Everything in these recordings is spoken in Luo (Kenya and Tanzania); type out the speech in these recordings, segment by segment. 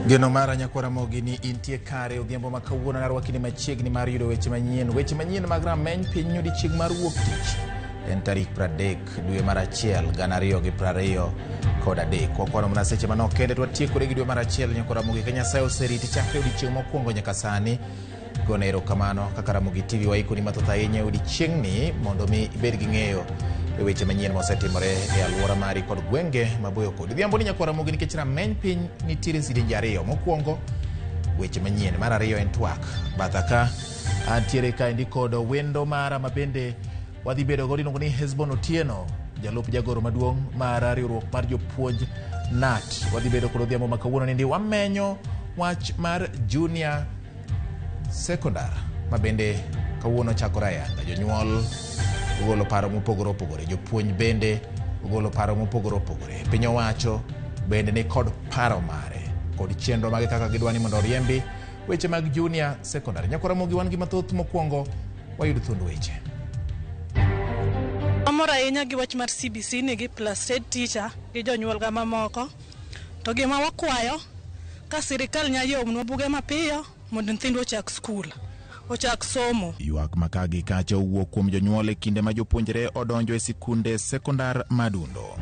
Geno mara Ramogi ni intie kare odhiambo ma kawuono narwakini machiegni mar yudo weche manyien mag rameny piny odiechieng' mar wuok tich. En tarik 30 dwe mar achiel 2023. Kwakwano mna seche manok kende twatiekore gi dwe mar achiel Ramogi ka Nyasaye oseriti chakre odiechieng' mokwongo nyaka sani. Gone erokamano kaka Ramogi TV waikoni mathoth ahinya odiechieng'ni mondo mi ibed gi ng'eyo e weche manyien mosetimore e alwora mari kod gwenge maboyo kod. Odhiambo ni Ramogi nikech rameny piny nitiere sidenje ariyo. Mokwongo weche manyien, mar ariyo en twak. Batha ka antiere kaendi kod wendo mara mabende wadhi bedo godo iluongo ni Hesbon Otieno, jalup jagoro maduong' mar riwruok mar jopuonj NAT. Wadhi bedo kod odhiambo ma kawuono nindi wamenyo wach mar junior secondary mabende kawuono chakore ayanga. Jonyuol ogolo paro mopogore opogore, jopuonj bende ogolo paro mopogore opogore. Piny owacho bende ni kod paro mare kod chenro mage kaka gidwani mondo oriembi weche mag junior secondary. Ramogi wan gi mathoth. Mokwongo wayud thund weche. Amora ahinya gi wach mar CBC ni gi plus head teacher gi jonyuol ga mamoko. To gima wakwayo ka sirikal nyayomnwa buge mapiyo mondo nyithindo ochak skul, ochak somo. Ywak makagi kacha owuok kuom jonyuol e kinde ma jopuonjre odonjo e sikunde sekondar madundo.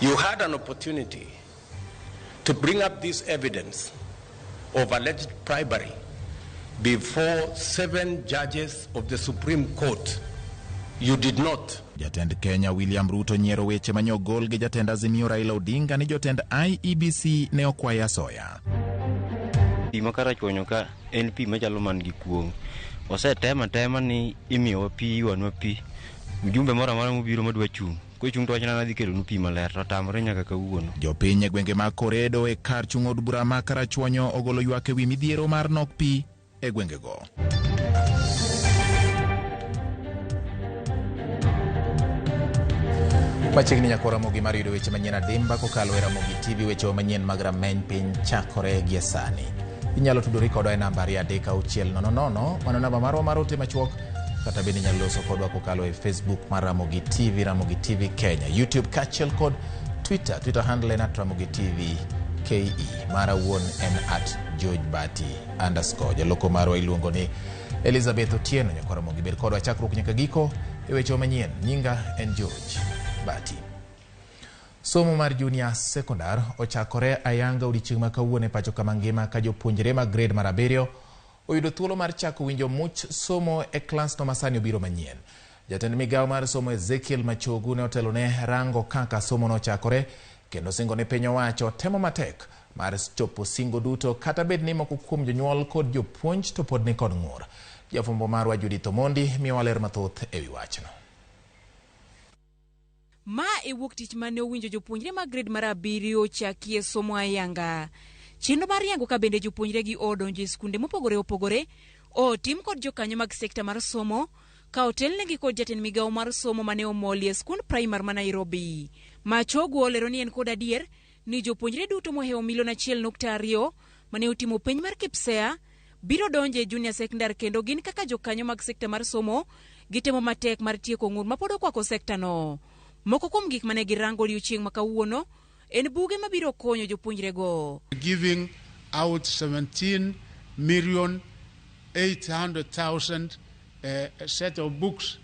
You had an opportunity to bring up this evidence of alleged bribery before 7 judges of the Supreme Court. You did not. Jatend Kenya William Ruto nyiero weche manyogol gi jatend Azimio Raila Odinga ni jotend IEBC ne okwaya soya. Pima kara chonyo ka NP machalo man gi kuong. Tema ni imiyo pi wanwa pi. Mjumbe mora mara mobiro madwa chung. Ko chung to wachna nadhi kelo nu pi maler to tamre nyaka kawuono. Jopiny e gwenge mag Koredo e kar chung od bura ma Karachuonyo ogolo ywak ewi midhiero mar nok pi e gwengego. Machiegni Ramogi mar yudo weche manyien adimba kokalo e Ramogi TV. Weche manyien mag rameny piny chakore gi sani. Inyalo tudori kodwa e namba 3600 mano namba marwa mar ote machuok, kata bende inyalo loso kodwa kokalo e Facebook mar Ramogi TV, Ramogi TV Kenya, YouTube kaachiel kod Twitter handle en @RamogiTV KE. Mara wuon en @GeorgeBati_. Jaloko marwa iluongo ni Elizabeth Otieno. Ramogi bed kodwa chakruok nyaka giko e weche manyien. Nyinga en George Bati. Somo mar junior secondary ochakore ayanga odiechieng' ma kawuono e pacho kama ngima ka jopuonjre mag grade mar 7 oyudo thuolo mar chako winjo much somo e klas no masani obiro manyien. Jatend migawo mar somo Ezekiel Machogu ne otelo ne rango kaka somo no chakore kendo singo ne piny owacho temo matek mar chopo singo duto, kata bed ni moko kuom jonyuol kod jopuonj to pod ni kod ng'ur. Jafumbo marwa Judith Omondi miyo waler mathoth ewi wachno. Ma e wuok tich mane owinjo jopuonjre mag grade mar 7 chakie somo ayanga. Chenro mar yango ka bende jopuonjre gi odonjo e skunde mopogore opogore otim kod jokanyo mag sekta mar somo ka otelnegi kod jatend migawo mar somo mane omoli e skund primar ma Nairobi. Machogu olero ni en kod adier ni jopuonjre duto mohewo milion 1.2 mane otimo penj mar KPSEA biro donjo e junior secondary, kendo gin kaka jokanyo mag sekta mar somo gitemo matek mar tieko ng'ur mapod okwako sekta no. Moko kuom gik mane girango odiechieng' ma kawuono en buge mabiro konyo jopuonjre go. Giving out 17,800,000 set of books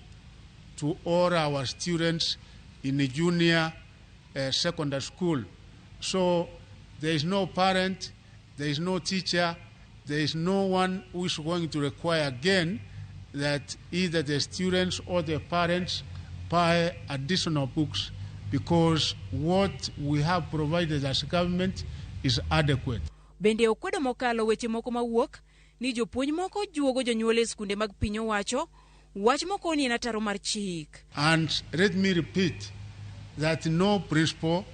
to all our students in the junior secondary school. So there is no parent, there is no teacher, there is no one who is going to require again that either the students or the parents buy additional books, because what we have provided as government is adequate. Bende okwedo mokalo weche moko mawuok ni jopuonj moko juogo jonyuol e skunde mag piny owacho, wach moko ni en ataro mar chik. And let me repeat that no principal,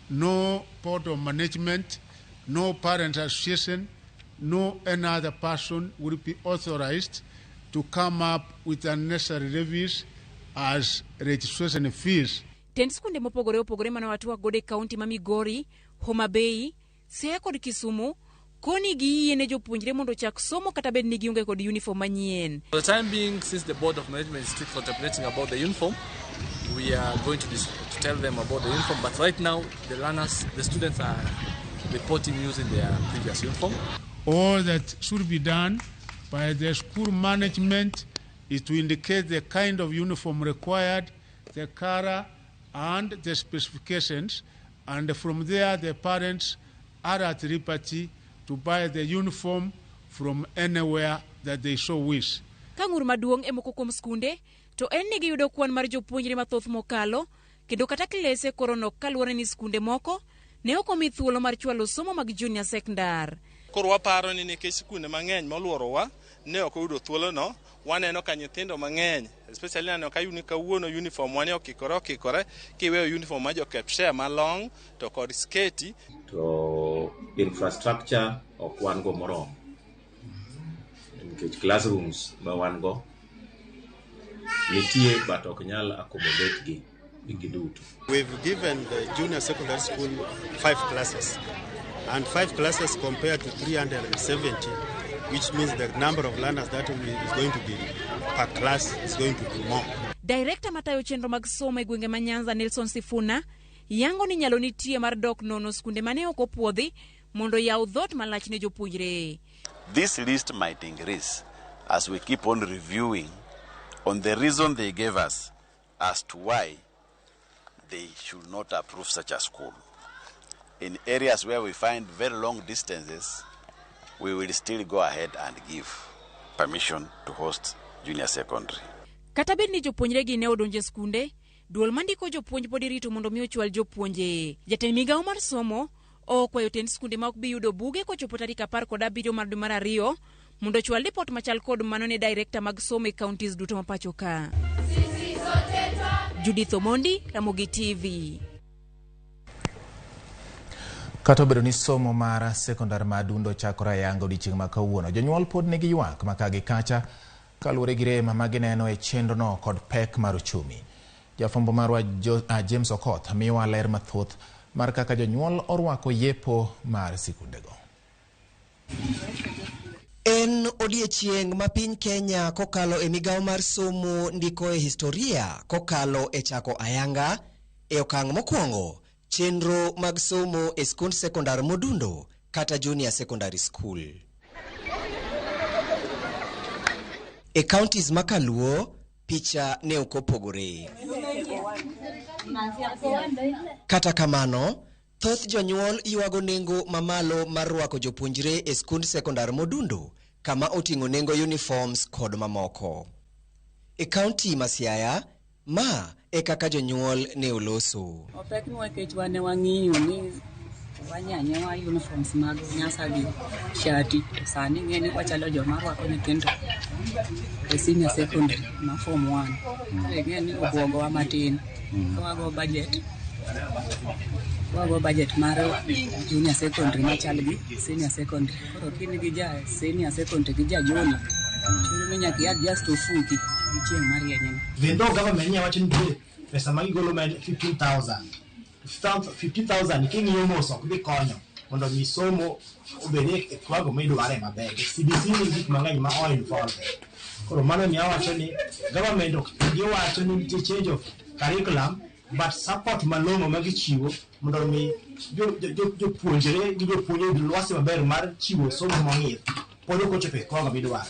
no board of management, no parent association, no any other person will be authorized to come up with unnecessary levies as registration fees. Tend skunde mopogore opogore mana watu gode kaunti ma Migori, Homa Bay, Siaya kod Kisumu koni gi yene jopuonjre mondo chak somo kata bed ni giunge kod uniform manyien. For the time being, since the board of management is strict contemplating about the uniform, we are going to tell them about the uniform, but right now the students are reporting using their previous uniform. All that should be done by the school management is to indicate the kind of uniform required, the color, and the specifications, and from there the parents are at liberty to buy the uniform from anywhere that they so wish. Kang'ur maduong' e moko kuom skunde, to en ni giyudo kwan mar jopuonjre mathoth mokalo, kendo kata klese koronok kaluwore ni skunde moko ne ok omi thuolo mar chwalo somo mag junior sekondar. Koro waparo ni nikech skunde mang'eny moluorowa ne ok oyudo thuolono, waneno ka nyithindo mang'eny, especially naneno ka kawuono uniform wane okikore kiweyo uniform ma jokepshare malong to kod sketi. To infrastructure ok wan go moromo, nikech classrooms ma wan go nitie but ok nyal accommodate gi giduto. We've given the junior secondary school 5 classes, and 5 classes compared to 370, which means the number of learners that is going to be per class is going to be more. Director matayo chenro mag somo e gwenge ma Nyanza Nelson Sifuna yango ni nyalo nitie mar dok nono skunde mane ok opuodhi mondo yaw dhot malach ne jopuonjre. This list might increase as we keep on reviewing on the reason they gave us as to why they should not approve such a school. In areas where we find very long distances, we will still go ahead and give permission to host junior secondary. Kata bed ni jopuonjre gi ne odonje skunde, duol mandiko jopuonj pod irito mondo mi ochwal jopuonje. Jatend migawo mar somo okwayo tend skunde ma ok bi yudo buge kochopo tarik 17 mar dwe mar ariyo mondo ochwal report machal kod mano ne director mag somo e counties duto mapacho ka. Judith Omondi, Ramogi TV. Kata obedo ni somo mar sekondar madundo chakore yango odiechieng' ma kawuono, jonyuol pod nigi ywak makagi kacha kaluwore gi rem ma gineno e chenrono kod pek mar uchumi. Jafwambo marwa James Okoth miyowa ler mathoth mar kaka jonyuol orwako yepo mar sikundego. En odiechieng' ma piny Kenya kokalo e migawo mar somo ndiko e historia kokalo e chako ayanga e okang' mokwongo chenro mag somo e skund sekondar modundo kata junior secondary school. E counties makaluo picha ne okopogore. Kata kamano, thoth jonyuol yuago nengo mamalo mar rwako jopuonjre e skund sekondar modundo kama oting'o nengo uniforms kod mamoko. E county ma Siaya, ma e kaka jonyuol ne oloso. Opek nwa kech wane wang'iyo ni wanyanya wa uniforms mag nyasa gi shati to sani ng'eni wachalo joma rwako nyithindo e senior secondary ma form 1. Ng'eni obwogo wa matin. Wago budget mar junior secondary machal gi senior secondary. Koro kini gi ja senior secondary gi ja junior. Chiro nyaka adjust ofuki chieng' mar yenye. Vendo government nya wacho ni pesa magi golo ma 15,000 king'iyo mos ok bi konyo mondo misomo obede e kwago midware maber. CBC ni gik mang'eny ma o involve. Koro mano ni awacho ni government ok giwacho ni nitie change of curriculum but support malong'o ma gichiwo mondo mi jopuonjre gi jopuonjre lwasi maber mar chiwo somo mong'ith pod ok ochopo e kwago midware.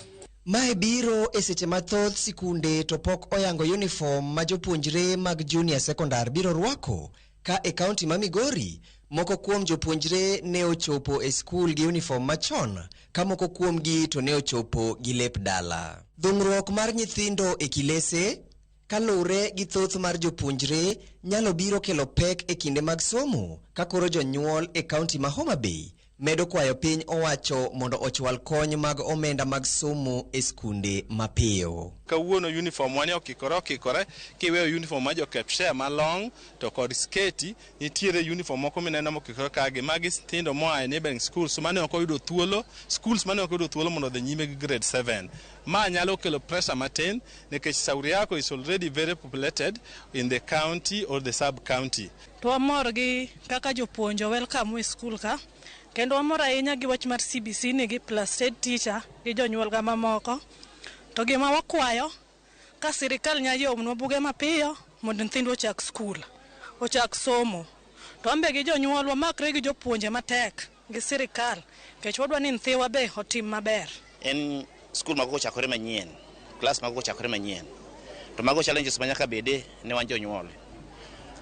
Mae biro e seche mathoth sikunde to pok oyango uniform ma jopuonjre mag junior secondar biro rwako ka e county ma Migori moko kuom jopuonjre ne ochopo e skul gi uniform machon ka moko kuom gi to ne ochopo gi lep dala. Dhung'ruok mar nyithindo e kilese kalure gi thoth mar jopuonjre nyalo biro kelo pek e kinde mag somo ka koro jonyuol e county ma Homa Bay medo kwayo piny owacho mondo ochwal kony mag omenda mag somo e skunde mapiyo. Kawuono uniform wane okikore kiweyo uniform ma jokepshare malong to kod sketi nitiere uniform moko mineno mokikore kage magi nyithindo moa e neighboring schools mane ok oyudo thuolo mondo dhi nyime gi grade 7. Ma nyalo kelo pressure matin nikech Sauriako is already very populated in the county or the sub county. To amor gi kaka jopuonjo welcome e school ka kendo amor ahinya gi wach mar CBC nigi plus head teacher gi jonyuol ga mamoko. To gima wakwayo ka sirikal nyayomnwa buge mapiyo mondo nyithindo ochak skul, ochak somo. To ambe gi jonyuol wamakre gi jopuonje matek gi sirikal kech wadwa ni nyithiwa be otim maber. En skul mago chakore manyien, klas mago chakore manyien. To mago challenges manyaka bede ne wan jonyuol.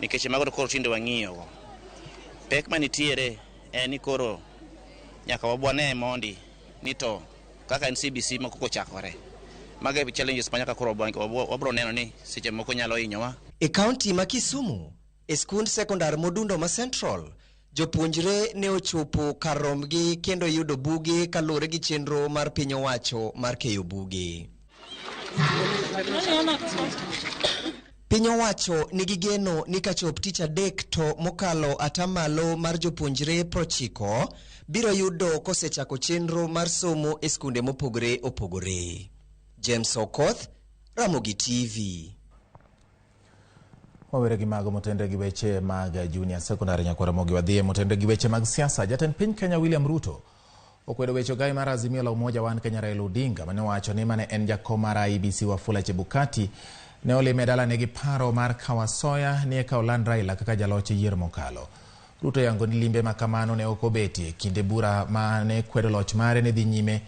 Nikech mago koro tinde wang'iyo. Pek manitiere en ni koro nyaka wabwane mondi ni to kaka NCBC mako chakore. Mago challenges manyaka koro wabro neno ni seche moko nyalo hinyowa. E kaunti ma Kisumu, e skund sekondar modundo ma Central, jopuonjre ne ochopo kar rombgi kendo yudo buge kaluwore gi chenro mar piny owacho mar keyo buge. Piny owacho nigi geno ni kachop tich adek to mokalo atamalo mar jopuonjre 90 biro yudo kosechako chenro mar somo e skunde mopogore opogore. James Okoth, Ramogi TV. Wawere gi mago motendre gi weche mag junior secondary nyakwara mogi wadhie motendre gi weche mag siasa. Jatend piny Kenya William Ruto okwedo weche gai mar Azimio la Umoja Wan Kenya Raila Odinga mane wacho ni mane en jakom mar IEBC Wafula Chebukati ne olime dalane gi paro mar kawasoya ni eka oland Raila kaka jaloch yiero mokalo. Ruto yango ni limbe makamano ne okobetie kinde bura mane kwedo loch mare ne dhi nyime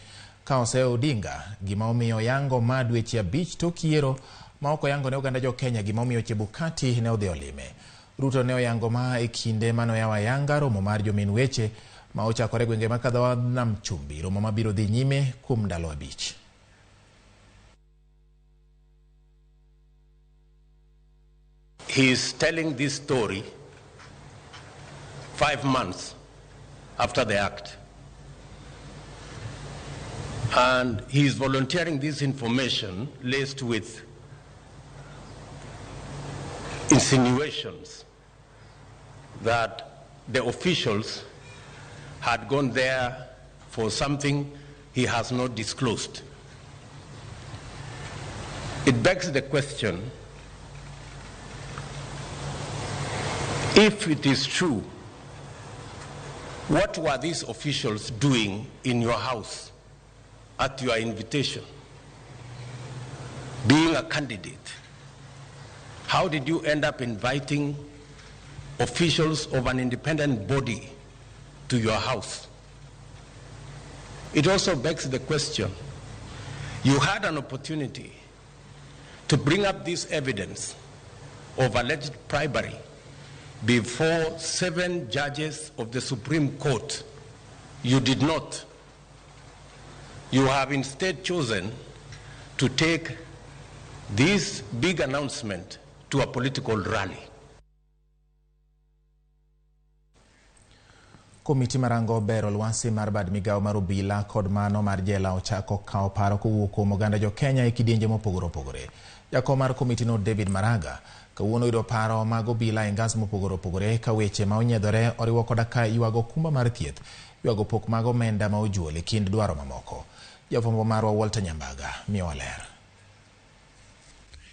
ka oseyo Odinga gima omiyo yango madweche 5 tok yiero ma oko yango ne oganda jo Kenya gima omiyo Chebukati ne odhi olime. Ruto ne oyango ma e kinde mano yawa yanga romo mar jomin weche ma ochakore gwenge makadho nam chumbi, romo mabiro dhi nyime kuom ndalo 5. He is telling this story 5 months after the act. And he is volunteering this information laced with insinuations that the officials had gone there for something he has not disclosed. It begs the question, if it is true, what were these officials doing in your house at your invitation? Being a candidate, how did you end up inviting officials of an independent body to your house? It also begs the question, you had an opportunity to bring up this evidence of alleged bribery before 7 judges of the Supreme Court. You did not. You have instead chosen to take this big announcement to a political rally. Komiti marango bero lwasi mar bad migao mar obila kod mano mar jela ochako kao paro kowuok kuom oganda jo Kenya e kidienje mopogore opogore. Jakom mar komiti no David Maraga kawuono yudo paro mag obila e ngas mopogore opogore ka weche ma onyiedhore oriwo koda ka ywago kumba mar thieth, ywago pok mag omenda ma ojuol e kind dwaro mamoko. Jafwambo marwa Walter Nyambaga miyo ler.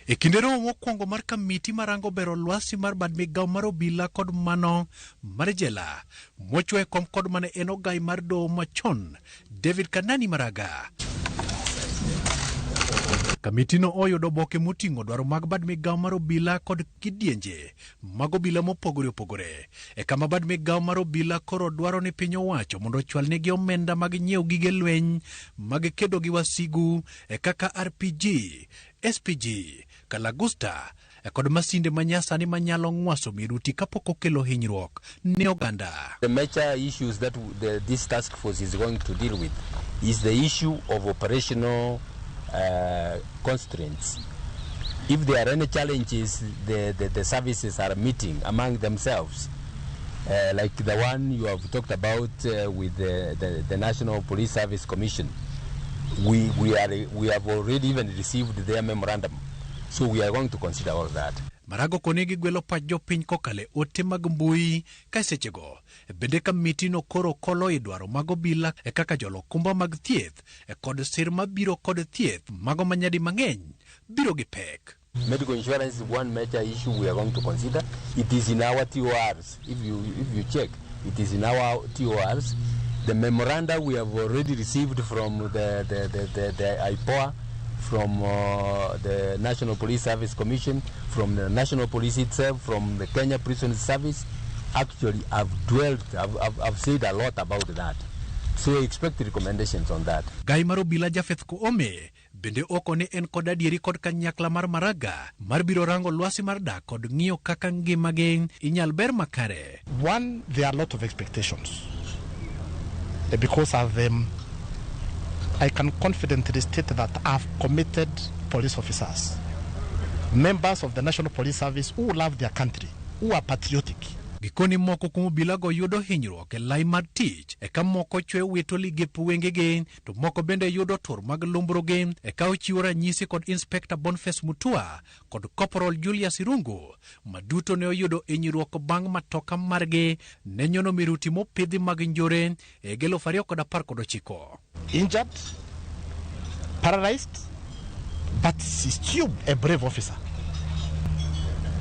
E kinde romo mokwongo mar kamiti marango bero lwasi mar bad migao mar obila kod mano mar jela, mochwe kom kod mane en ogai mar doho machon David Kanani Maraga. Kamiti no oyudo boke moting'o dwaro mag bad migao mar obila kod kidienje mag obila mopogore opogore. E kama bad migao mar obila koro dwaro ni piny owacho mondo ochwal negi omenda mag nyiewo gige lweny mag kedo gi wasigu e kaka RPG, SPG, Kalagusta kod masinde manyasani manyalo ng'waso miruti kapok okelo hinyruok ne oganda. The major issues that this task force is going to deal with is the issue of operational constraints. If there are any challenges the services are meeting among themselves, like the one you have talked about with the National Police Service Commission, we have already even received their memorandum, so we are going to consider all that. Marago konegi gwelo pach jopiny kokale ote mag mbui ka sechego bende kamiti no koro kolo idwaro mag obila e kaka jolo kumba mag thieth kod sir mabiro kod thieth mago manyadi mang'eny biro gi pek. Medical insurance is one major issue we are going to consider. It is in our TORs. If you check, it is in our TORs. The memoranda we have already received from the IPOA, from the National Police Service Commission, from the National Police itself, from the Kenya Prison Service, actually I've said a lot about that. So I expect recommendations on that. Gai maro bila Jafeth Koome bende oko ne en kod adieri kod kanyakla mar Maraga mar biro rango lwasi mar dak kod ng'iyo kaka ngimagi inyal ber makare. One, there are a lot of expectations. Because of them, I can confidently state that I've committed police officers, members of the National Police Service who love their country, who are patriotic. Gikoni moko kumo bilago yudo hinyruok e lai mar tich, eka moko chwe wito ligep wengegi, to moko bende yudo tur mag lumbrugi, eka ochiwo ranyisi kod Inspector Boniface Mutua kod Corporal Julius Irungu, maduto ne oyudo hinyruok bang' matoka margi ne nyono miruti mopidhi mag njore e 2019. Injured, paralyzed, but he's still a brave officer.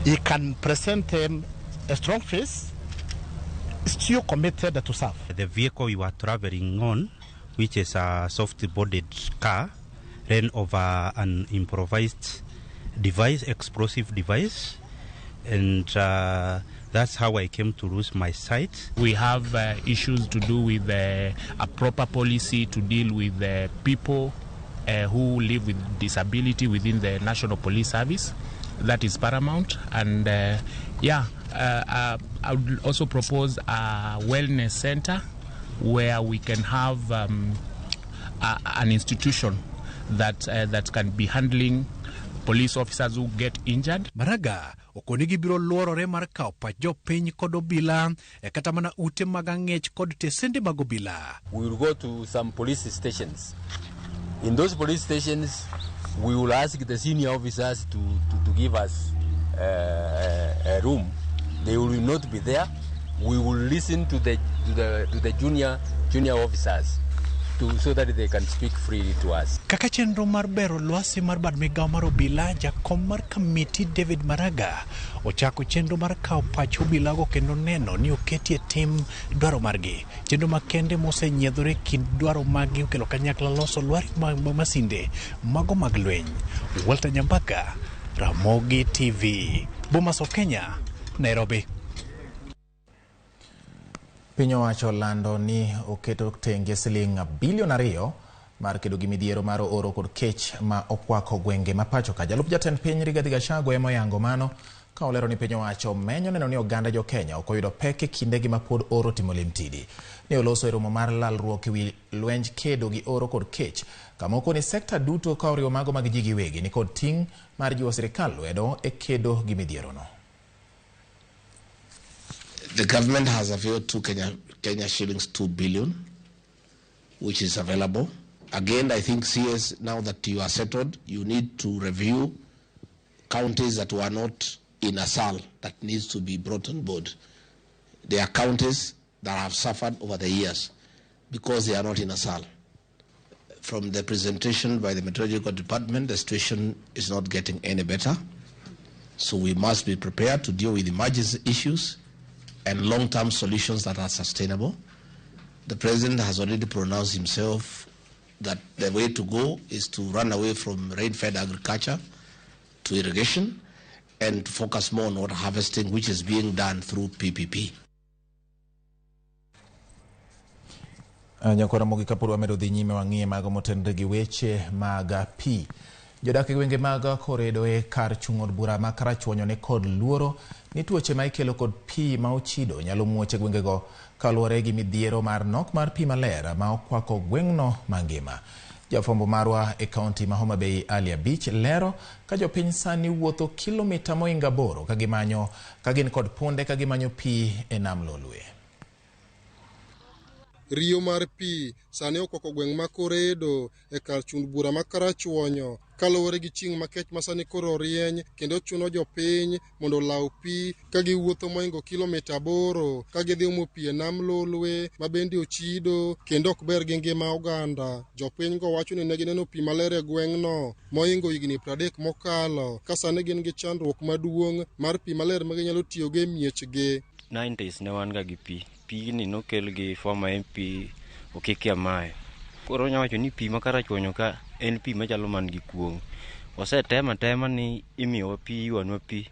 He can present a strong face, still committed to serve. The vehicle we were traveling on, which is a soft-bodied car, ran over an improvised device, explosive device, and that's how I came to lose my sight. We have issues to do with a proper policy to deal with people who live with disability within the National Police Service. That is paramount. And I would also propose a wellness center where we can have an institution that can be handling police officers who get injured. Maraga okonigi biro luorore mar kao pa jopiny kod obila e kata mana ute mag ang'ech kod tesende mag obila. We will go to some police stations. In those police stations, we will ask the senior officers to give us a room. They will not be there. We will listen to the junior officers so that they can speak freely to us. Kaka chenro mar bero lwasi mar bad migao mar obila, jakom mar kamiti David Maraga ochako chenro mar kao pach obilago kendo neno ni oketie tim dwaro margi. Chenro makende mosenyiedhore kind dwaro magi okelo kanyakla loso lwari mag masinde mago mag lweny. Walter Nyambaka, Ramogi TV, Bomas of Kenya, Nairobi. Piny owacho lando ni oketo tenge siling bilion 2 mar kedo gi midhiero mar oro kod kech ma okwako gwenge ma pacho ka. Jalup jatend piny Rigathi Gachagua ema oyango mano ka olero ni piny owacho menyo neno ni oganda jo Kenya ok oyudo pek e kindegi ma pod oro timo limtidi. Ne oloso e romo mar lalruok ewi lwenj kedo gi oro kod kech kama oko ni sekta duto ka oriwo mago mag ji giwegi ni kod ting' mar jiwo sirikal lwedo e kedo gi midhiero no. The government has availed Kenya shillings 2 billion, which is available. Again, I think CS, now that you are settled, you need to review counties that were not in a SAL that needs to be brought on board. There are counties that have suffered over the years because they are not in a SAL. From the presentation by the Meteorological Department, the situation is not getting any better. So we must be prepared to deal with emergency issues and long-term solutions that are sustainable. The President has already pronounced himself that the way to go is to run away from rain-fed agriculture to irrigation and to focus more on water harvesting, which is being done through PPP. Nyakora Ramogi kapuru wamedo dhi nyime wang'iye mago motenre gi weche mag pi. Jodak e gwenge mag Koredo e kar chung' od bura ma Karachuonyo ni kod luoro ni tuoche ma ikelo kod pi ma ochido nyalo muoche gwengego kaluwore gi midhiero mar nok mar pi maler ma okwako gweng'no mangima. Jafwambo marwa e kaunti ma Homa Bay Ali Abich lero ka jopiny sani wuotho kilomita moinga boro ka gin kod punde ka gimanyo pi e nam Lolwe. Rio mar pi sani okwako gweng' ma Koredo e kar chung' bura ma Karachuonyo kaluwore gi chieng' makech ma sani koro rieny kendo chuno jopiny mondo law pi ka giwuotho moingo kilomita 8 ka gidhi umo pi e nam Lolwe ma bende ochido kendo ok ber gi ngima oganda. Jopiny go wacho ni ne gineno pi maler e gweng'no moingo higni 30 mokalo ka sani gin gi chandruok maduong' mar pi maler ma ginyalo tiyogo e miechgi. 90s ne wan ga gi pi. Pigni nokel gi former MP Okikia Mae. Koro nyawacho ni pi ma Karachuonyo ka en pi machalo man gi kuong'. Osetema ni imiyowa pi, iwanwa pi.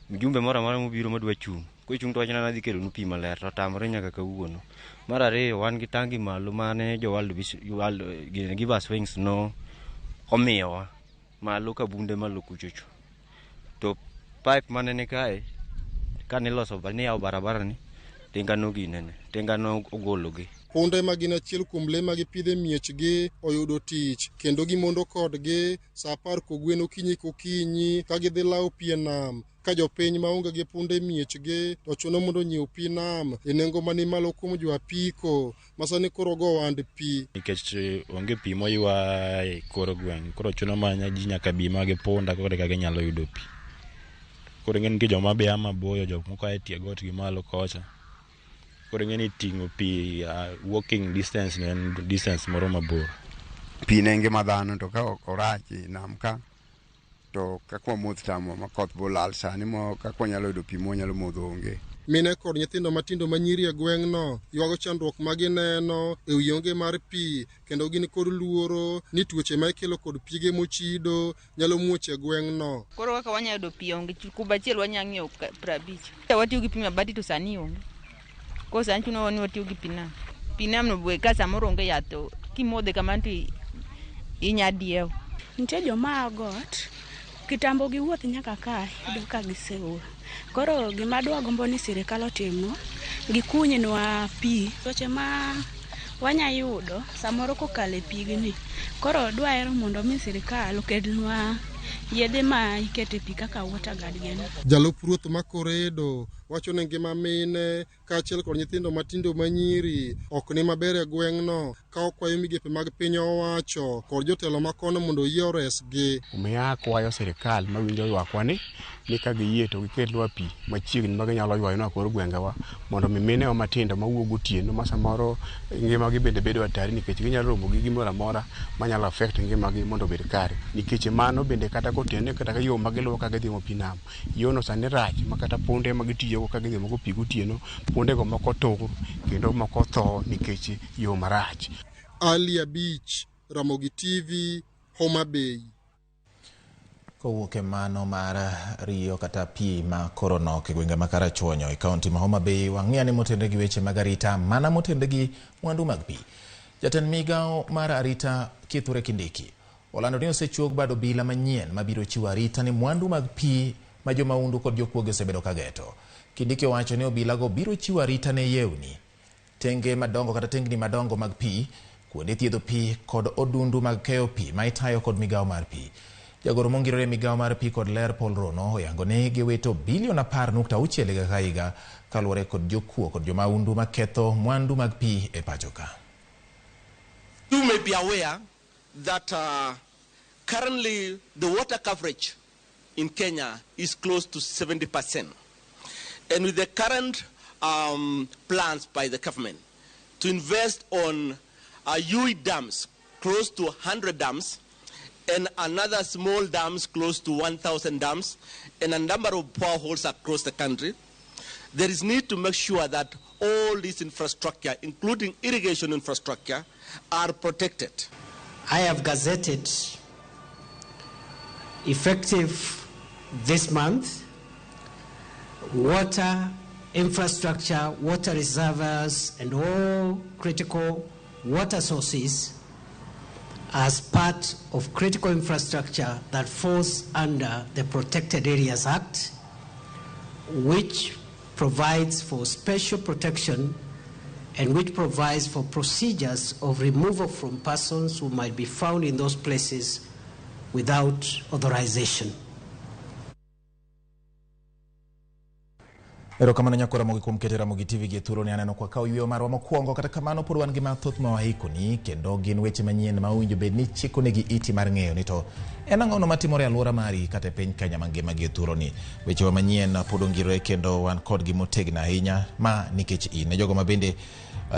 Mjumbe moro amora mobiro madwa chung'. Kuchung to wachna nadhi kelo nu pi maler to tamre nyaka kawuono. Mar ariyo wan gi tangi malo mane jo World Give Us Wings no omiyowa malo ka bunde malo kuchocho. To pipe mane ne kae kane loso bani yaw barabara ni tinga no ginene tinga no ogologi. Punde ma gin achiel kuom le ma gipidhe miechgi oyudo tich kendo gimondo kodgi sa 10 kogwen okinyi kokinyi ka gidhi lawo pi e nam ka jopiny maonge gi punde miechgi to chuno mondo nyiew pi nam e nengo mani malo kuom jo apiko masani koro go wand pi nikech onge pi moywa e koro gweng' koro chuno manya ji nyaka bi ma gi punda koro ka ginyalo yudo pi. Koro ng'en ki joma be ama boyo jok moko ae tie got gi malo kocha. Koro ng'eni ting'o pi walking distance ne distance moro mabor. Pi ne ngima dhano to ka ok orach nam ka to kakwa modh tamo ma koth bolal sani mo kakwa nyalo yudo pi mwanyalo modho onge. Mine kod nyithindo matindo manyiri e gweng'no ywago chandruok ma gineno e wi onge mar pi kendo gin kod luoro ni tuoche ma ikelo kod pige mochido nyalo muoch e gweng'no. Koro kaka wanya yudo pi onge kuba achiel wanya ng'iewo 50. Watiyo gi pi mabati to sani onge. Koro sani chuno ni watiyo gi pi nam. Pi nam no bwe ka samoro onge yath to kimodhe kamano to inya diewo. Nitie joma got kitambo gi wuoth nyaka ka iyudo ka giseol. Koro gima dwa gombo ni sirikal otimo gikunynwa pi seche ma wanya yudo samoro kokale pigni. Koro dwaro mondo mi sirikal okelnwa yedhe ma ikete pi kaka water guard gen. Jalup ruoth ma Koredo wacho ni ngima mine kaachiel kod nyithindo matindo manyiri ok ni maber e gweng'no ka okwayo migepe mag piny owacho kod jotelo makono mondo oyie oresgi. Omiya kwayo sirikal mawinjo ywakwa ni ka giyie to gikelnwa pi machiegni ma ginyalo ywayo kor gwengewa mondo minewa matindo mawuok gotieno ma samoro ngimagi bende bedo atari nikech ginyalo romo gi gimoro amora manyalo affect ngimagi mondo obed kare. Nikech mano bende kata kotieno kata yo ma giluwo ka gidhi mo pi nam. Yono sani rach ma kata punde ma gitiyo ka gidhi mo pi gotieno punde go moko tur kendo moko tho nikech yo marach. Ali Beach, Ramogi TV, Homa Bay. Kowuok e mano mar riyo kata pi ma koro nok e gwenge ma Karachuonyo e kaunti ma Homa Bay wang'iya ni motende gi weche mag arita mana motende gi mwandu mag pi. Jatend migawo mar arita Kithure Kindiki olando ni osechuog bado bila manyien mabiro chiwo arita ni mwandu mag pi ma jomaundu kod jokuoge osebedo ka geto. Kindiki owacho ni obila go biro chiwo arita ne yewni, tenge madongo kata tengni madongo mag pi, kuonde thiedho pi kod odundu mag keyo pi ma itayo kod migawo mar pi. Jagoro mongirore migawo mar pi kod ler Paul Rono oyango ne giwito bilion 10.6 ka higa kaluwore kod jokuo kod jomaundu maketho mwandu mag pi e pachoka. You may be aware that currently the water coverage in Kenya is close to 70%. And with the current plans by the government to invest on UE dams, close to 100 dams, and another small dams close to 1,000 dams, and a number of boreholes across the country, there is need to make sure that all this infrastructure, including irrigation infrastructure, are protected. I have gazetted, effective this month, water infrastructure, water reservoirs, and all critical water sources as part of critical infrastructure that falls under the Protected Areas Act, which provides for special protection and which provides for procedures of removal from persons who might be found in those places without authorization. Erokamano nyakora Ramogi kuom keto Ramogi TV gi thuolo ni aneno kwa kawo yweyo marwa mokwongo kata kamano pod wan gi mathoth ma waikoni kendo gin weche manyien ma owinjo bed ni chiko negi iti mar ng'eyo ni to en ang'ono matimore alwora mari kata e piny Kenya mangima gi thuolo ni. Weche wa manyien pod ongirore kendo wan kod gi motegno ahinya ma nikech in ne jogo ma bende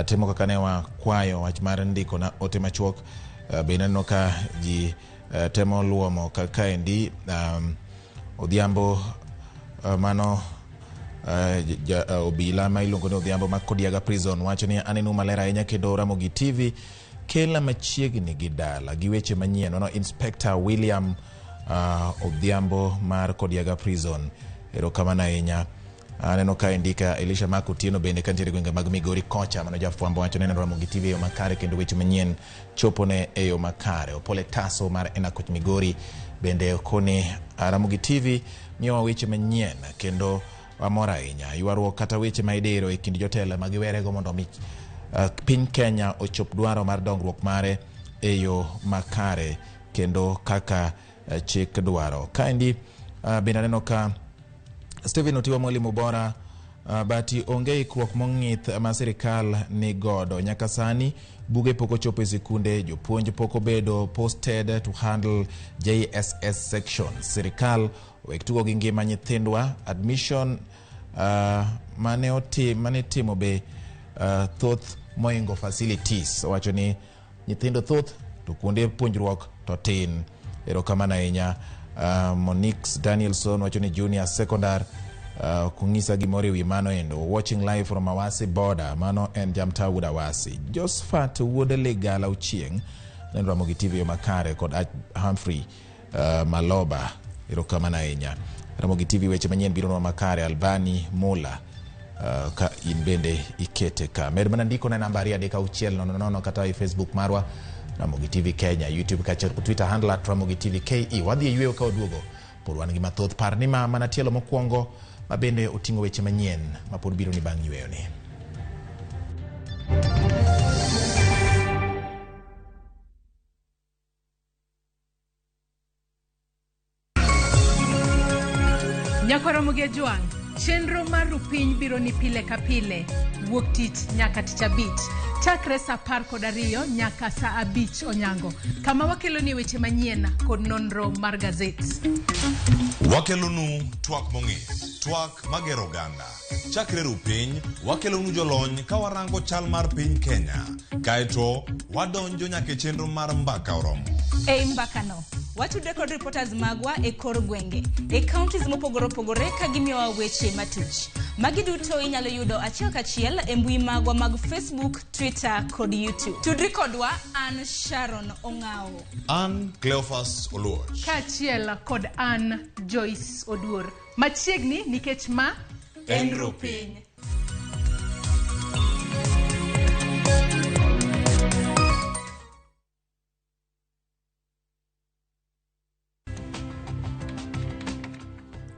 temo kaka ne wakwayo wach mar ndiko na ote machuok be neno ka ji temo luomo kaka endi odhiambo mano obila ma iluongo ni odhiambo ma Kodiaga prison wacho ni aneno Malaria ahinya kendo Ramogi TV kela machiegni gi dala gi weche manyien. No Inspector William odhiambo mar Kodiaga prison erokamano ahinya. Aneno ka indika Elisha Makutieno bende kantiere gwenge mag Migori kocha mano jafwambo wacho neno Ramogi TV yo makare kendo weche manyien chopone e yo makare. Opole Taso mar Enakoch Migori bende kone Ramogi TV miyowa weche manyien kendo wamor ahinya. Ywaruok kata weche ma idero e kind jotelo ma giwerego mondo mi piny Kenya ochop dwaro mar dongruok mare e yo makare kendo kaka chik dwaro. Kaendi bende aneno ka Stephen Otiwa Mwalimu Bora bati onge ikruok mong'ith ma sirikal ni godo nyaka sani. Buge poko chopo e sikunde, jopuonj poko bedo posted to handle JSS sections. Sirikal owek tugo gi ngima nyithindwa. Admission mane timo be thoth moingo facilities. Wacho ni nyithindo thoth to kuonde puonjruok to tin. Erokamano ahinya. Monix Danielson wacho ni junior secondary kungisa gimore wi mano endo. Watching live from Awasi border mano en Jamta Wood Awasi. Josephat Wood Legala Uchieng neno Ramogi TV yo makare kod Humphrey Maloba. Erokamano ahinya. Ramogi TV weche manyien biro no makare. Albani Mola ka in bende ikete ka. Med mana ndiko na nambari ya deka uchiel nono kata i Facebook marwa Ramogi TV Kenya, YouTube kacha Twitter handle @Ramogi TV KE. Wadhi yweyo ka oduogo por wan gi mathoth par ni mana tielo mokwongo ma bende otingo weche manyien ma pod biro ni bang' yweyo ni. Nyakoromogi Juang, chenro mar rupiny biro ni pile ka pile, wuok tich nyaka tich abich, chakre sa 12 nyaka sa 5 onyango, kama wakelo ni weche manyien kod nonro mar gazet. Wakelonu twak mong'ith, twak magero ganda. Chakre rupiny, wakelonu jolony ka warango chal mar piny Kenya, kaeto wadonjo nyaka chenro mar mbaka oromo. E mbakano, watude kod reporters magwa e kor gwenge, e counties mopogore opogore ka gimiyowa weche matuch. Magi duto inyalo yudo achiel kachiel e mbui magwa mag Facebook, Twitter kod YouTube. Tudri kodwa an Sharon Ongao. An Cleophas Oluoch. Kachiel kod an Joyce Oduor. Machiegni nikech ma en rupiny.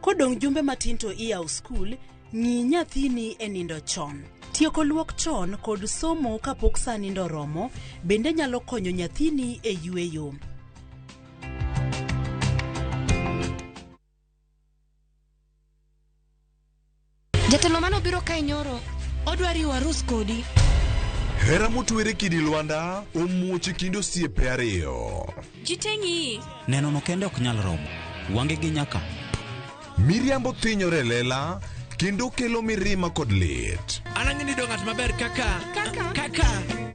Kodong jumbe matin to iyaw skul, ng'i nyathini e nindo chon. Tieko luok chon kod somo kapok sa nindo romo bende nyalo konyo nyathini e yweyo. Jatelo mano biro kae nyoro, odwari warus kodi. Hera motwere kidi Lwanda omuoche kindo osiepe ariyo. Jiteng'i. Neno no kende ok nyal romo. Wange gi nyaka. Miriambo thinyore lela kendo kelo mirima kod lit. Anang'eni do ng'at maber kaka.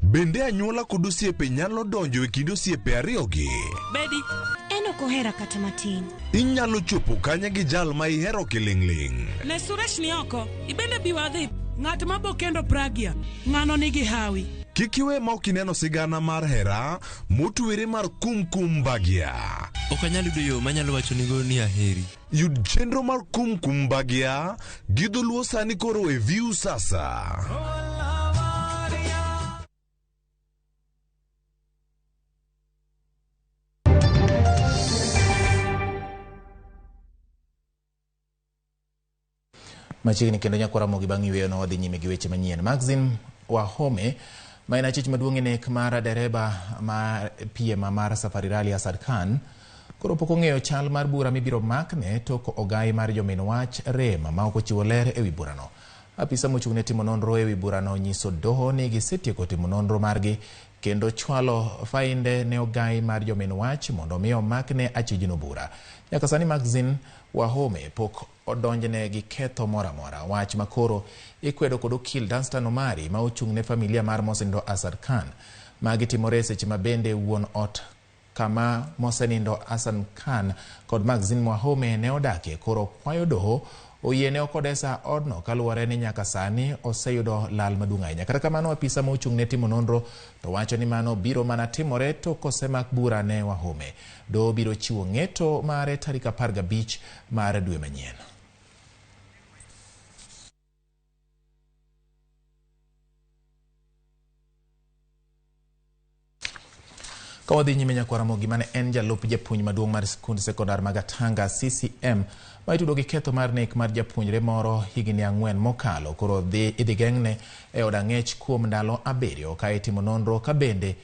Bende anyuola kod osiepe nyalo donjo e kind osiepe ariyogi. Bedi. En ok ohera kata matin. Inyalo chopo kanya gi jal ma ihero kiling'ling'. Ne Suresh ni oko, ibende biwadhi. Ng'at mabokendo Pragia, ng'ano nigi hawi. Kikiwe ma ok ineno sigana mar hera motwere mar kumkum bagia. Ok anyal yudo yo manyalo wacho nigo ni aheri. Yud chenro mar kumkum bagia gi dholuo sani koro e View sasa. Machiegni kendo nyakwa Ramogi bang' yweyo no wadhi nyime gi weche manyien. Maxim Wahome ma en achich maduong' nek mar dereba mar piem mar Safari Rally Asad Khan koro pok ong'eyo chal mar bura mibiro makne tok ogai mar jomin wach rem ma ok ochiwo ler ewi burano. Apisa mochung' ne timo nonro ewi burano nyiso doho ni gisetieko timo nonro margi kendo chwalo fainde ne ogai mar jomin wach mondo miyo makne achijno bura. Nyaka sani Maxim Wahome pok odonjne gi ketho moramora, wach makoro ikwedo kod okil Danstan Omari ma ochung' ne familia mar mosenindo Asad Khan magi timore seche ma bende wuon ot kama mosenindo Asad Khan kod Maxim Wahome ne odake koro kwayo doho oyiene okodesa odno kaluwore ni nyaka sani oseyudo lal maduong' ahinya. Kata kamano apisa ma ochung' ne timo nonro to wacho ni mano biro mana timore to kosemak bura ne Wahome. Do biro chiwo ng'eto mare tarik 15 mar dwe manyien. Kawadhi nyime nyakwa Ramogi mane en jalup japuonj maduong' mar skund sekondar Magatanga CCM ma itudo gi ketho mar nek mar japuonjre moro higni 4 mokalo koro idhi geng'ne e od ang'ech kuom ndalo 7 ka itimo nonro ka bende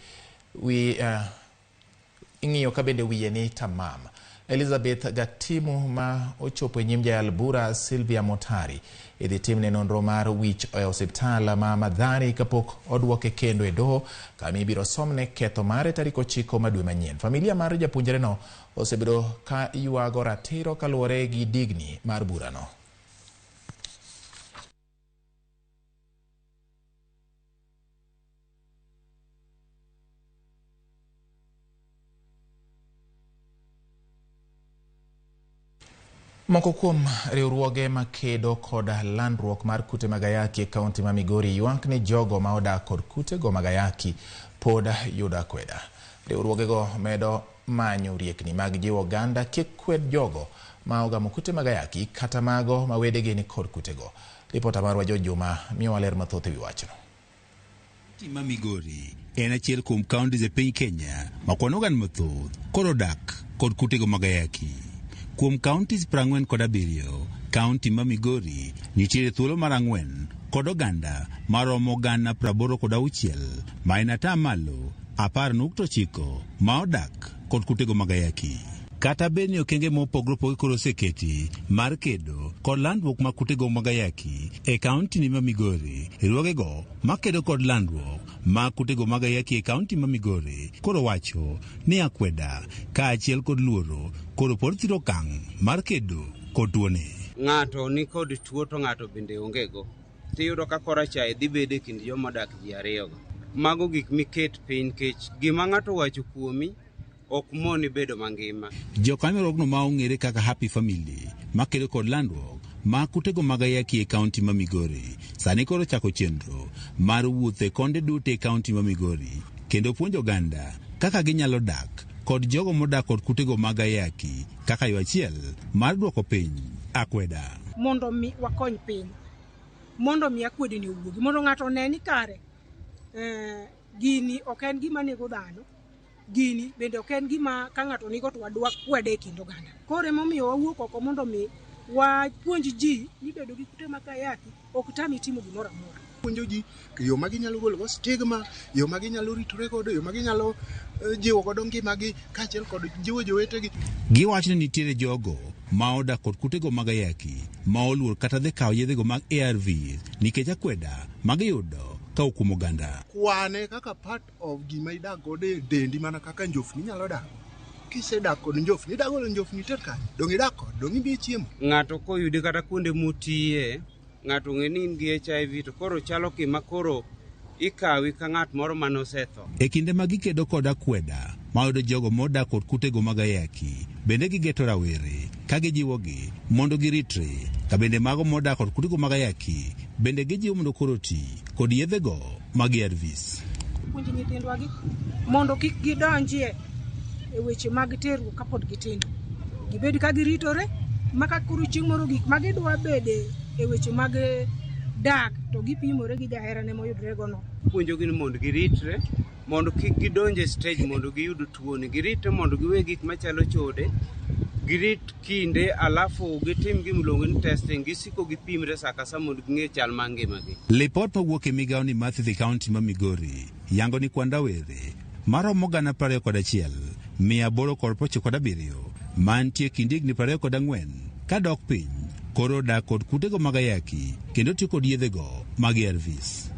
ing'iyo ka bende wiye ni tamam. Elizabeth Gatimu ma ochopo e nyim jayal bura Sylvia Motari idhi timne nonro mar wich e osiptal ma Madhari kapok odwoke kendo e doho kama ibiro somne ketho mare tarik 9 dwe manyien. Familia mar japuonjre no osebedo ka yuago ratiro kaluwore gi digni mar burano. Moko kuom riwruoge makedo kod landruok mar kute mag ayaki e kaunti ma Migori ywak ni jogo ma odak kod kute go mag ayaki pod yudo akweda. Riwruoge go medo manyo riekni mag jiwo oganda kik kwed jogo ma ogamo kute mag ayaki kata mago ma wedegi ni kod kute go. Ripota marwa Jojuma miyowa ler mathoth ewi wachno. Kaunti ma Migori en achiel kuom kaunti e piny Kenya ma kwan oganda mathoth kod odak kod kute go mag ayaki. Kuom kauntis 47, kaunti ma Migori nitiere thuolo mar 4 kod oganda maromo gana 86 ma en atamalo 10.9 ma odak kod kutego mag ayaki. Kata beni okenge mopogore opogore koro oseketi mar kedo kod landruok mag kutego mag ayaki e kaunti ni ma Migori. Riwruogego makedo kod landruok mag kutego mag ayaki e kaunti ma Migori koro wacho ni akweda kaachiel kod luoro koro pod thiro okang' mar kedo kod tuone. Ng'ato ni kod tuo to ng'ato bende ongego. Tiyudo ka koracha dhi bede kind joma odak ji ariyogo. Mago gik miket piny kech gima ng'ato wacho kuomi ok moni bedo mangima. Jokanyorogno ma ong'ere kaka Happy Family makedo kod landruok ma kutego mag ayaki e kaunti ma Migori sani koro chako chenro mar wuothe konde duto e kaunti ma Migori kendo puonjo oganda kaka ginyalo dak kod jogo modak kod kutego mag ayaki kaka yo achiel mar duoko piny akweda. Mondo mi wakony piny, mondo mi akwede ni owuogi, mondo ng'ato neni kare gini ok en gima nego dhano, gini bende ok en gima ka ng'ato nigo to wadwa kwede e kind oganda. Koro emomiyo wawuok oko mondo mi wapuonj ji ni bedo gi kute mag ayaki ok tami timo gimoro amora. Puonjo ji yo ma ginyalo golo go stigma, yo ma ginyalo ritore godo, yo ma ginyalo jiwo godo ngimagi kaachiel kod jiwo jowetegi. Giwacho ni nitiere jogo ma odak kod kutego mag ayaki ma oluor kata dhi kawo yedhego mag ARV nikech akweda ma giyudo ka okuom oganda. Kwane kaka part of gima idak godo e dendi mana kaka njofni nyalo dak. Kisedak kod njofni, idak godo njofni ter kanye, dong idak kod, dong ibi chiemo. Ng'ato koyude kata kuonde mutiye, ng'ato ng'e ni in gi HIV to koro chalo kima koro ikawi ka ng'at moro manosetho. E kinde ma gikedo kod akweda ma oyudo jogo modak kod kutego mag ayaki bende gigeto rawere ka gijiwogi mondo giritre ka bende mago modak kod kutego mag ayaki bende gijiwo mondo koro ti kod yedhego mag ARVs. Puonjo nyithindwa gi mondo kik gidonjie e weche mag terruok kapod gitindo. Gibed ka giritore maka koro chieng' moro gik ma gidwa bede e weche mag dak to gipimore gi jaherane moyudre go no. Puonjogi ni mondo giritre mondo kik gidonje stage mondo giyud tuoni, girite mondo giwe gik machalo chode, girit kinde alafu gitim gimiluongo ni testing, gisiko gipimre saa ka saa mondo ging'e chal mar ngimagi. Lipot mawuok e migawo ni Mathithi kaunti ma Migori yango ni kwan rawere maromo gana 21 897 mantie kind higni 24 ka dok piny koro dak kod kutego mag ayaki kendo tiyo kod yedhego mag ARVs.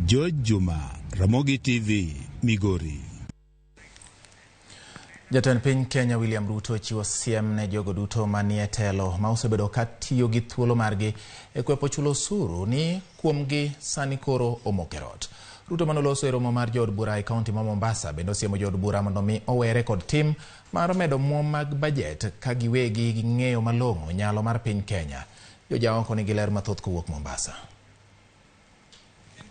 Jojuma, Ramogi TV, Migori. Jatend piny Kenya William Ruto chiwo siem ne jogo duto manie telo ma osebedo ka tiyo gi thuolo margi e kwepo chulo osuru ni kuomgi sani koro omokerot. Ruto manoloso e romo mar jood bura e kaunti ma Mombasa bende osiemo jood bura mondo mi owere kod tim mar medo muom mag bajet ka giwegi ging'eyo malong'o nyalo mar piny Kenya. Jojaoko nigi ler mathoth kowuok Mombasa.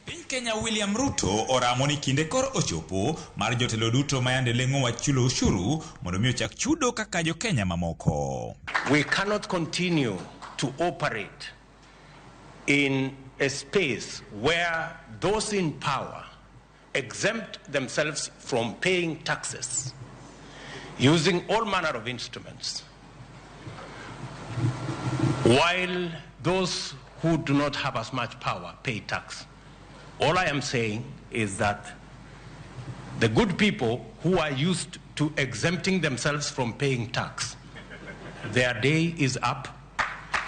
Piny Kenya William Ruto oramo ni kinde kor ochopo mar jotelo duto ma yande leng'o wach chulo ushuru mondo mi ochak chudo kaka jo Kenya mamoko. We cannot continue to operate in a space where those in power exempt themselves from paying taxes using all manner of instruments, while those who do not have as much power pay tax. All I am saying is that the good people who are used to exempting themselves from paying tax, their day is up.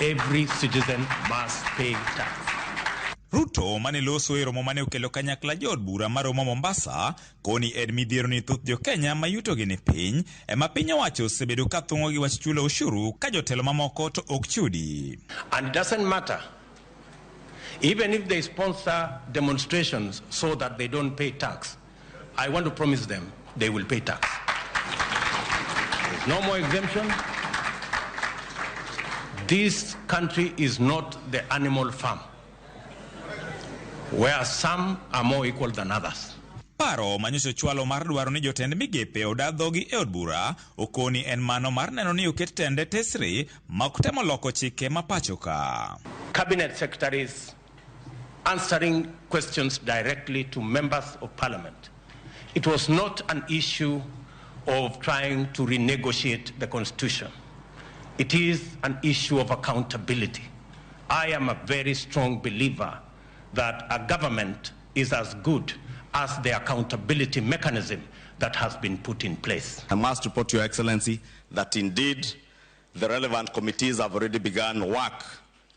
Every citizen must pay tax. Ruto mane loso e romo mane okelo kanyakla jod bura maromo Mombasa koni ed midhiero ni thoth jo Kenya mayuto gi ni piny ema piny owacho osebedo ka thung'o gi wach chulo ushuru ka jotelo mamoko to ok chudi. And it doesn't matter even if they sponsor demonstrations so that they don't pay tax. I want to promise them they will pay tax. There's no more exemption. This country is not the animal farm where some are more equal than others. Paro manyiso chwalo mar dwaro ni jotend migepe odadhogi e od bura okoni en mano mar neno ni oket tende tesri ma okutemo loko chike mapachoka. Cabinet secretaries answering questions directly to members of parliament. It was not an issue of trying to renegotiate the constitution. It is an issue of accountability. I am a very strong believer that a government is as good as the accountability mechanism that has been put in place. I must report to Your Excellency that indeed the relevant committees have already begun work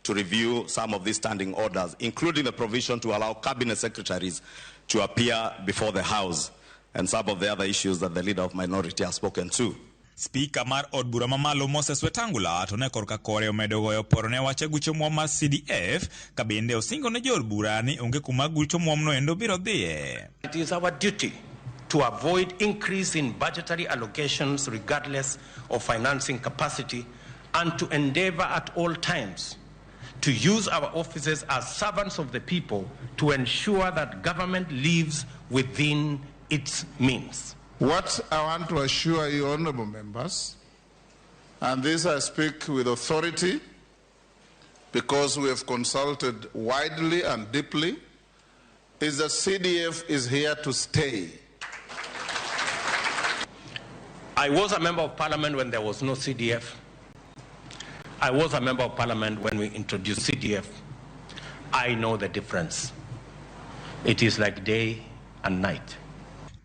to review some of these standing orders, including the provision to allow cabinet secretaries to appear before the House and some of the other issues that the leader of minority has spoken to. Speaker mar od bura mamalo Moses Wetangula to ne korka kore omedo goyo poro ne wache gucho muom mar CDF ka bende osingo ne jod bura ni onge kuma gucho muom no endo biro dhiye. It is our duty to avoid increase in budgetary allocations regardless of financing capacity and to endeavor at all times to use our offices as servants of the people to ensure that government lives within its means. What I want to assure you, honorable members, and this I speak with authority because we have consulted widely and deeply, is that CDF is here to stay. I was a member of parliament when there was no CDF. I was a member of parliament when we introduced CDF. I know the difference. It is like day and night.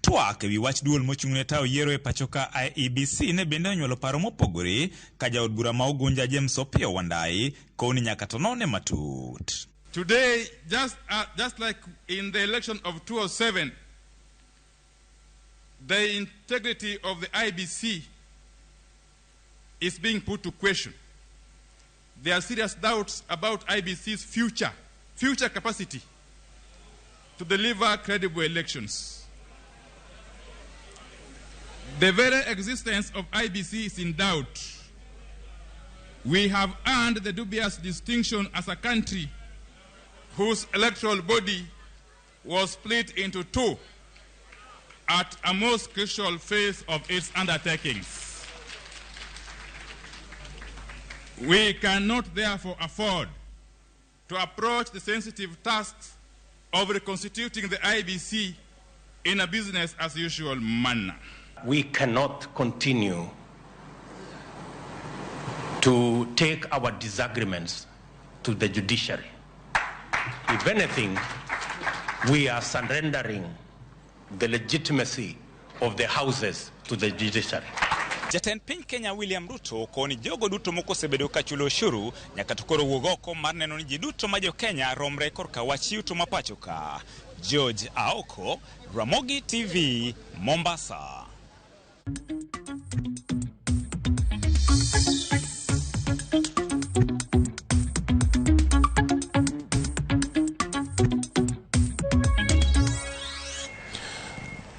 Twak ewi wach duol mochung'ne tayo yiero e pachoka IEBC ne bende onyuolo paro mopogore ka jaod bura ma Ugunja James Opio Wandai koni nyaka to none matut. Today, just like in the election of 2007, the integrity of the IEBC is being put to question. There are serious doubts about IEBC's future capacity to deliver credible elections. The very existence of IEBC is in doubt. We have earned the dubious distinction as a country whose electoral body was split into two at a most crucial phase of its undertakings. We cannot therefore afford to approach the sensitive task of reconstituting the IEBC in a business as usual manner. We cannot continue to take our disagreements to the judiciary. If anything, we are surrendering the legitimacy of the houses to the judiciary. Jatend piny Kenya William Ruto koni jogo duto moko osebedo ka chulo ushuru nyaka to koro wuog oko mar neno ni ji duto ma jo Kenya romre korka wach yuto mapachoka. George Aoko, Ramogi TV, Mombasa.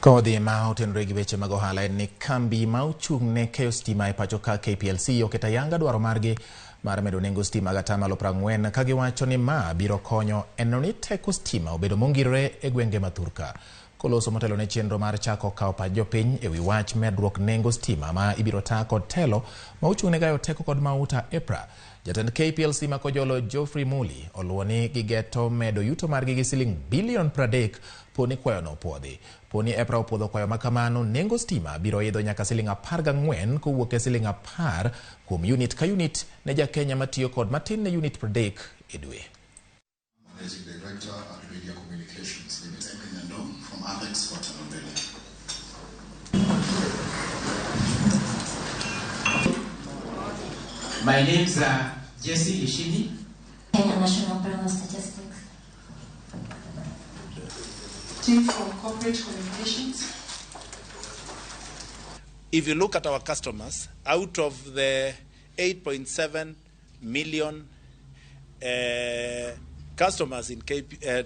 Kodhi ma otenore gi weche mag ohala en ni kambi ma ochung' ne keyo stima e pachoka KPLC oketa yanga dwaro margi mar medo nengo stima gata malo 40 ka giwacho ni ma biro konyo eno ni teko stima obedo mongirore e gwenge ma Thurka. Koloso motelo ne chenro mar chako kawo pach jopiny ewi wach medruok nengo stima ma ibiro taa kod telo ma ochung'ne gayo teko kod mauta EPRA. Jatend KPLC ma kojolo Geoffrey Muli oluwo ni gigeto medo yuto margi gi siling bilion 30 poni kwayo no puodhi. Poni EPRA opuodho kwayo makamano nengo stima biro idho nyaka siling 14 kowuok e siling 10 kuom unit ka unit ne jakenya matiyo kod matin ne unit 30 e dwe. Managing Director at Media Communications Limited from Alex Watermelon. My name's Jesse Ishini. Kenya National Bureau of Statistics. Team from Corporate Communications. If you look at our customers, out of the 8.7 million customers in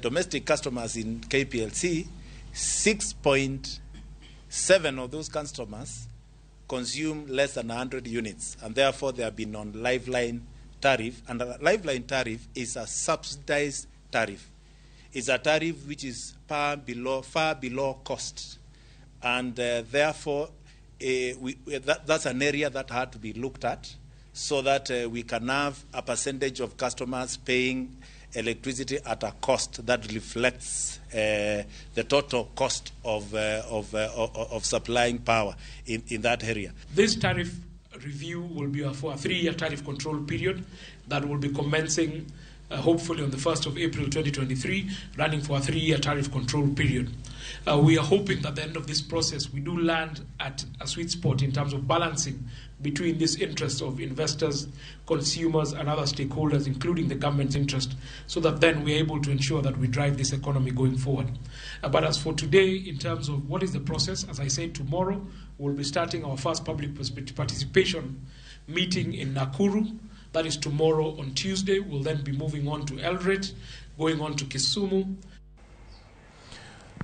domestic customers in KPLC, 6.7 of those customers consume less than 100 units, and therefore they have been on lifeline tariff. And a lifeline tariff is a subsidized tariff. It's a tariff which is far below cost, and therefore that's an area that had to be looked at, so that we can have a percentage of customers paying electricity at a cost that reflects the total cost of supplying power in that area. This tariff review will be for a 3-year tariff control period that will be commencing hopefully on the 1st of April 2023, running for a 3-year tariff control period. We are hoping that at the end of this process, we do land at a sweet spot in terms of balancing between this interest of investors, consumers, and other stakeholders, including the government's interest, so that then we're able to ensure that we drive this economy going forward. But as for today, in terms of what is the process, as I said, tomorrow we'll be starting our first public participation meeting in Nakuru. That is tomorrow on Tuesday. We'll then be moving on to Eldoret, going on to Kisumu.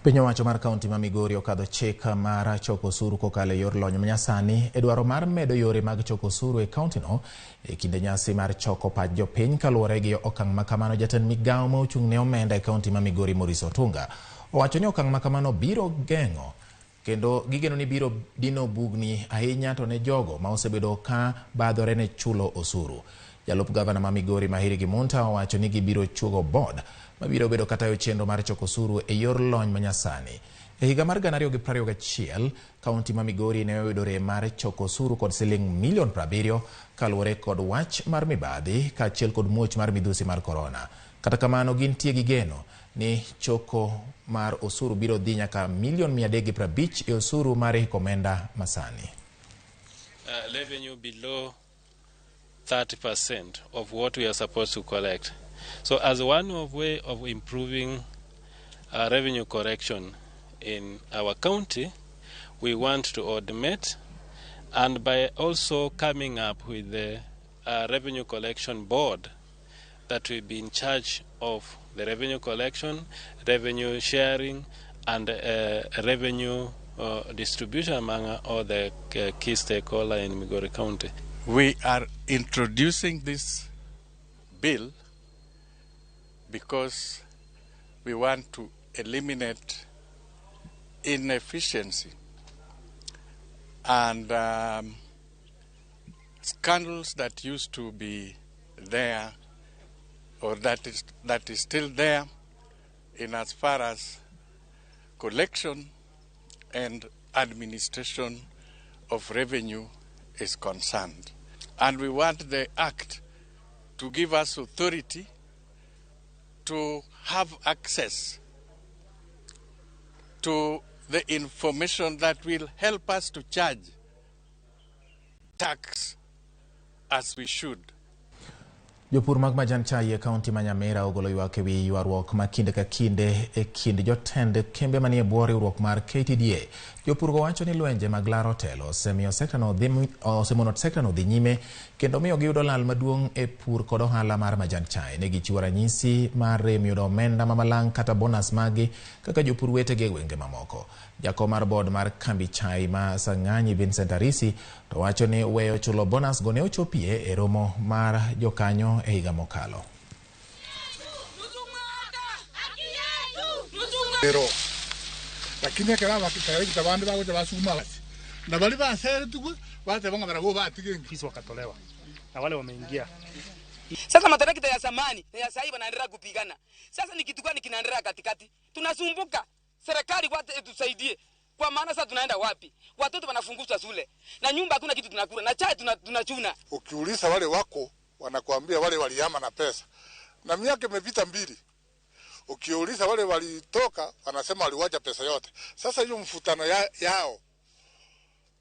Piny owacho mar kaunti ma Migori okadho chik mar choko osuru kokalo yor lony manyasani e dwaro mar medo yore mag choko osuru e kaunti no e kinde nyasi mar choko pach jopiny kaluwore gi okang' makamano. Jatend migawo ma ochung'ne omenda e kaunti ma Migori Maurice Otunga owacho ni okang' makamano biro geng'o kendo gigeno ni biro dino bugni ahinya to ne jogo ma osebedo ka badhore ne chulo osuru. Jalup gavana ma Migori Mahiri Gimunta owacho ni gibiro chuogo bod mabiro bedo katayo chenro mar choko osuru e yor lony manyasani. E higa mar 2021, kaunti ma Migori ne oyudore mar choko osuru kod siling milion 70 kaluwore kod wach mar mibadhi kaachiel kod muoch mar midhusi mar korona. Kata kamano gintie gi geno ni choko mar osuru biro dhi nyaka milion 350 e osuru mar hikomenda masani. Revenue below 30% of what we are supposed to collect. So as one way of improving revenue collection in our county, we want to automate, and by also coming up with the revenue collection board that will be in charge of the revenue collection, revenue sharing, and revenue distribution among all the key stakeholders in Migori County. We are introducing this bill because we want to eliminate inefficiency and scandals that used to be there, or that is still there, in as far as collection and administration of revenue is concerned. And we want the Act to give us authority to have access to the information that will help us to charge tax as we should. Jopur mag majan chai e kaunti ma Nyamira ogolo ywak ewi ywaruok ma kinde ka kinde e kind jotend kembe manie bwo riwruok mar KTDA. Jopur go wacho ni lwenje mag laro telo osemono sekta no dhi nyime kendo miyo giyudo lal maduong' e pur kod ohala mar majan chai. Ne gichiwo ranyisi mar yudo omenda mamalang' kata bonus magi kaka jopur wetegi e gwenge mamoko. Jakom mar board mar kambi chai ma Sang'anyi Vincent Arisi to wacho ni weyo chulo bonus go ne ochopie e romo mar jokanyo e higa mokalo. Pero lakini kala bakitaka kitabande bago tabasuma basi na bali ba sere tuku bate bonga mara go bati kisi wakatolewa na wale wameingia. Sasa matarakita ya zamani na ya sasa hivi wanaendelea kupigana. Sasa ni kitu gani kinaendelea katikati? Tunasumbuka. Serikali wate tusaidie. Kwa maana sasa tunaenda wapi? Watoto wanafunguzwa shule. Na nyumba hakuna kitu tunakula. Na chai tunachuna. Ukiuliza wale wako wanakuambia wale walihama na pesa. Na miaka imepita 2. Ukiuliza wale walitoka wanasema waliwacha pesa yote. Sasa hiyo mfutano yao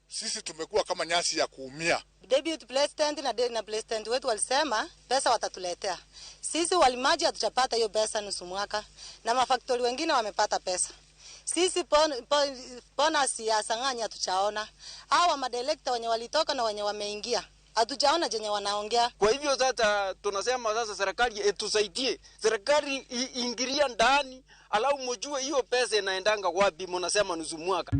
sisi tumekuwa kama nyasi ya kuumia. Deputy President na President wetu walisema pesa watatuletea. Sisi walimaji hatujapata hiyo pesa nusu mwaka na mafaktori wengine wamepata pesa. Sisi pona siasa nganya hatuchaona. Hawa madirekta wenye walitoka na wenye wameingia hatujaona jenye wanaongea. Kwa hivyo sasa tunasema sasa serikali etusaidie. Serikali ingilia ndani alau mjue hiyo pesa inaendanga wapi, mnasema nusu mwaka.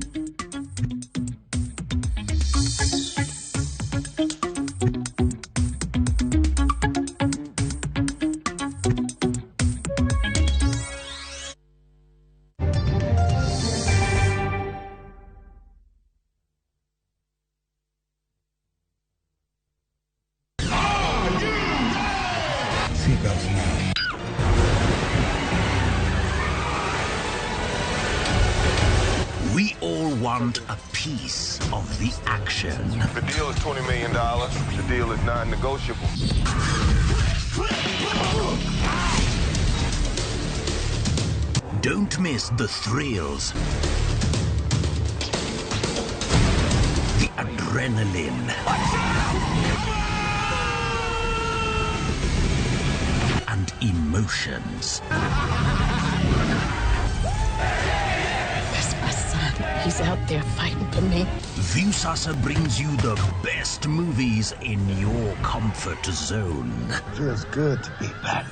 We all want a piece of the action. The deal is $20 million. The deal is non-negotiable. Don't miss the thrills, the adrenaline, and emotions. He's out there fighting for me. Viusasa brings you the best movies in your comfort zone. Feels good to be back.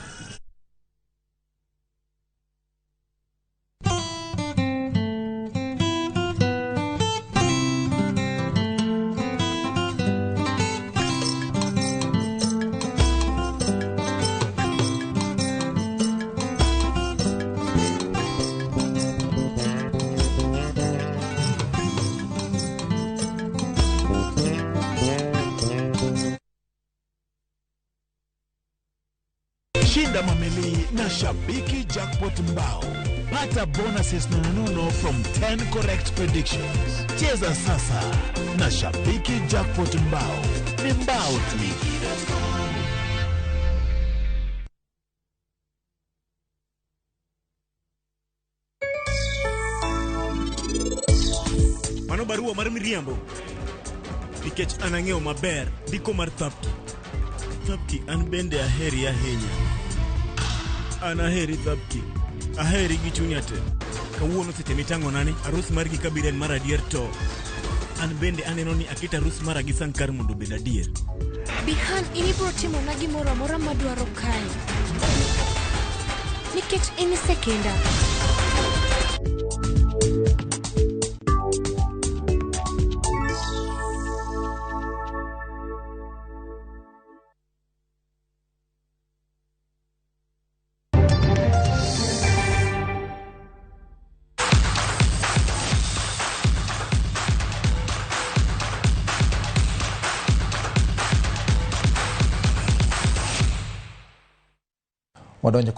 Shinda mameli na Shabiki Jackpot Mbao. Pata bonuses nono from 10 correct predictions. Cheza sasa na Shabiki Jackpot Mbao. Ni mbao tuiki. Mano barua mar miriambo. Nikech anang'eyo maber diko mar Thapki. Thapki an bende aheri ahinya. An aheri Thapki. Aheri gi chunya te. Kawuono seche mitango nani arus mar gi kabiren mar adier to an bende aneno ni akita arus mara gi Sankar mondo bed adier. Bihan ini bro timo na gimoro amora madwaro kae. Nikech in sekenda. Wadonjo